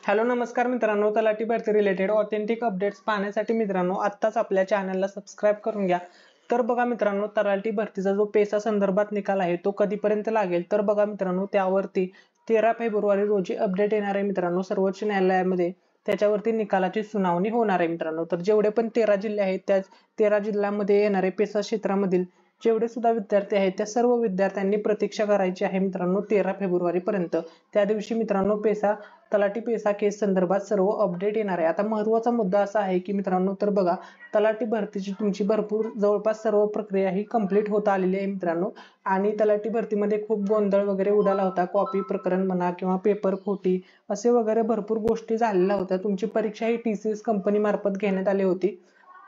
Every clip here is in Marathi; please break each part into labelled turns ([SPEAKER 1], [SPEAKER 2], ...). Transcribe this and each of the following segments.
[SPEAKER 1] हॅलो नमस्कार मित्रांनो, तलाठी भरती रिलेटेड ऑथेंटिक अपडेट्स पाहण्यासाठी मित्रांनो आत्ताच आपल्या चॅनलला सबस्क्राइब करून घ्या। तर बघा मित्रांनो, तलाठी भरतीचा जो पेसा संदर्भात निकाल आहे तो कधीपर्यंत लागेल तर बघा मित्रांनो, त्यावरती 13 फेब्रुवारी रोजी अपडेट येणार आहे मित्रांनो। सर्वोच्च न्यायालयामध्ये त्याच्यावरती निकालाची सुनावणी होणार आहे मित्रांनो। तर जेवढे पण 13 जिल्हे आहेत त्या 13 जिल्ह्यांमध्ये येणारे पेसा क्षेत्रामधील जेवढे सुद्धा विद्यार्थी आहेत त्या सर्व विद्यार्थ्यांनी प्रतीक्षा करायची आहे मित्रांनो 13 फेब्रुवारी पर्यंत। त्या दिवशी मित्रांनो तलाठी पेसा केस संदर्भात सर्व अपडेट येणार आहे। आता महत्त्वाचा मुद्दा असा आहे की मित्रांनो, तर बघा तलाठी भरतीची तुमची भरपूर जवळपास सर्व प्रक्रिया ही कंप्लीट होत आलेली आहे मित्रांनो। आणि तलाठी भरतीमध्ये खूप गोंधळ वगैरे उडाला होता, कॉपी प्रकरण म्हणा किंवा पेपर खोटी असे वगैरे भरपूर गोष्टी झालेल्या होत्या। तुमची परीक्षा ही TCS कंपनी मार्फत घेण्यात आली होती।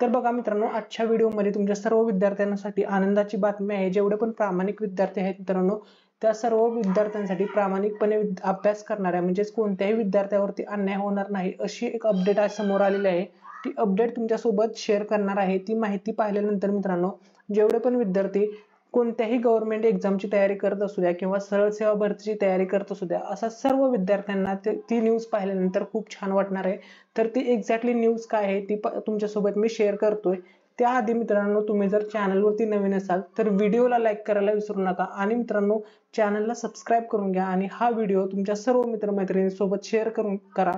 [SPEAKER 1] तर बघा मित्रांनो, आजच्या व्हिडिओमध्ये तुमच्या सर्व विद्यार्थ्यांसाठी आनंदाची बातमी आहे। जेवढे पण प्रामाणिक विद्यार्थी आहेत मित्रांनो, त्या सर्व विद्यार्थ्यांसाठी प्रामाणिकपणे अभ्यास करणाऱ्या म्हणजेच कोणत्याही विद्यार्थ्यावरती अन्याय होणार नाही अशी एक अपडेट आज समोर आलेली आहे। ती अपडेट तुमच्या सोबत शेअर करणार आहे। ती माहिती पाहिल्यानंतर मित्रांनो, जेवढे पण विद्यार्थी कोणत्याही गव्हर्नमेंट एक्झामची तयारी करत असू द्या किंवा सरळ सेवा भरतीची तयारी करत असू द्या, असा सर्व विद्यार्थ्यांना ती न्यूज पाहिल्यानंतर खूप छान वाटणार आहे। तर ती एक्झॅक्टली न्यूज काय आहे ती तुमच्यासोबत मी शेअर करतोय। त्याआधी मित्रांनो, तुम्ही जर चॅनलवरती नवीन असाल तर व्हिडिओला लाईक करायला विसरू नका आणि मित्रांनो चॅनलला सबस्क्राइब करून घ्या आणि हा व्हिडिओ तुमच्या सर्व मित्रमैत्रिणींसोबत शेअर करा,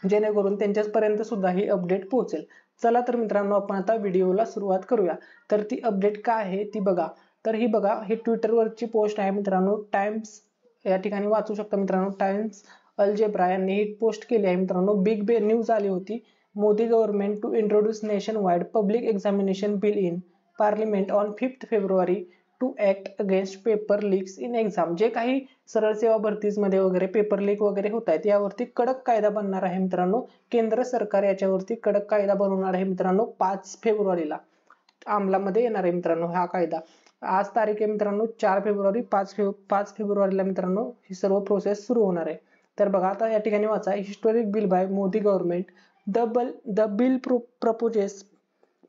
[SPEAKER 1] जेणेकरून त्यांच्यापर्यंत सुद्धा ही अपडेट पोहोचेल। चला तर मित्रांनो, आपण आता व्हिडिओला सुरुवात करूया। तर ती अपडेट काय आहे ती बघा। तर ही बघा, ही ट्विटरवरची पोस्ट आहे मित्रांनो। टाइम्स या ठिकाणी वाचू शकता मित्रांनो, टाइम्स अल्जेब्रा यांनी ही पोस्ट केली आहे मित्रांनो। बिग न्यूज आली होती, Modi government to introduce nationwide public examination bill in parliament on 5 फेब्रुवारी to act against paper leaks in exam. जे काही सरळ सेवा भरतीमध्ये वगैरे पेपर लीक वगैरे होत आहेत यावरती कडक कायदा बनणार आहे मित्रांनो। केंद्र सरकार याच्यावरती कडक कायदा बनवणार आहे मित्रांनो। 5 फेब्रुवारीला अंमलामध्ये येणार आहे मित्रांनो हा कायदा। आज तारीख आहे मित्रांनो 4 फेब्रुवारी, 5 फेब्रुवारीला मित्रांनो ही सर्व प्रोसेस सुरू होणार आहे। तर बघा आता या ठिकाणी वाचा, historic bill by Modi government, the bill proposes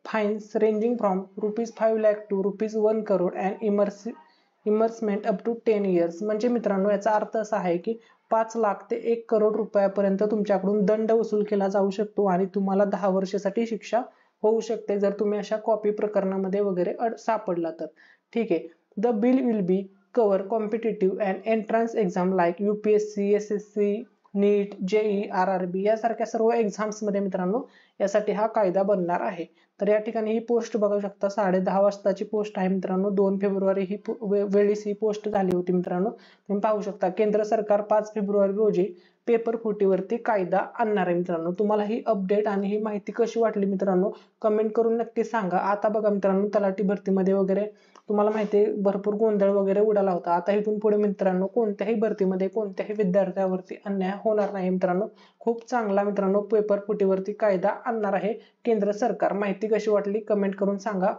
[SPEAKER 1] fines ranging from ₹5 lakh to ₹1 crore and imprisonment up to 10 years। म्हणजे मित्रांनो याचा अर्थ असा आहे की 5 लाख ते 1 करोड रुपयापर्यंत तुमच्याकडून दंड वसूल केला जाऊ शकतो आणि तुम्हाला 10 वर्षासाठी शिक्षा होऊ शकते जर तुम्ही अशा कॉपी प्रकरणामध्ये वगैरे सापडला तर। ठीक आहे। The bill will be cover competitive and entrance exam like UPSC, SSC, NEET, JEE, RRB यासारख्या सर्व एक्झाम्स मध्ये मित्रांनो यासाठी हा कायदा बनणार आहे। तर या ठिकाणी ही पोस्ट बघू शकता, 10:30 वाजताची पोस्ट आहे मित्रांनो। 2 फेब्रुवारी ही वेळीस ही पोस्ट झाली होती मित्रांनो। तुम्ही पाहू शकता, केंद्र सरकार 5 फेब्रुवारी रोजी पेपर फुटीवरती कायदा आणणार आहे मित्रांनो। तुम्हाला ही अपडेट आणि ही माहिती कशी वाटली मित्रांनो, कमेंट करून नक्की सांगा। आता बघा मित्रांनो, तलाठी भरतीमध्ये वगैरे तुम्हाला माहिती आहे भरपूर गोंधळ वगैरे उडाला होता। आता इथून पुढे मित्रांनो कोणत्याही भरतीमध्ये कोणत्याही विद्यार्थ्यावरती अन्याय होणार नाही मित्रांनो। खूप चांगला मित्रांनो पेपर फुटीवरती कायदा आणणार आहे केंद्र सरकार। माहिती कशी वाटली कमेंट करून सांगा।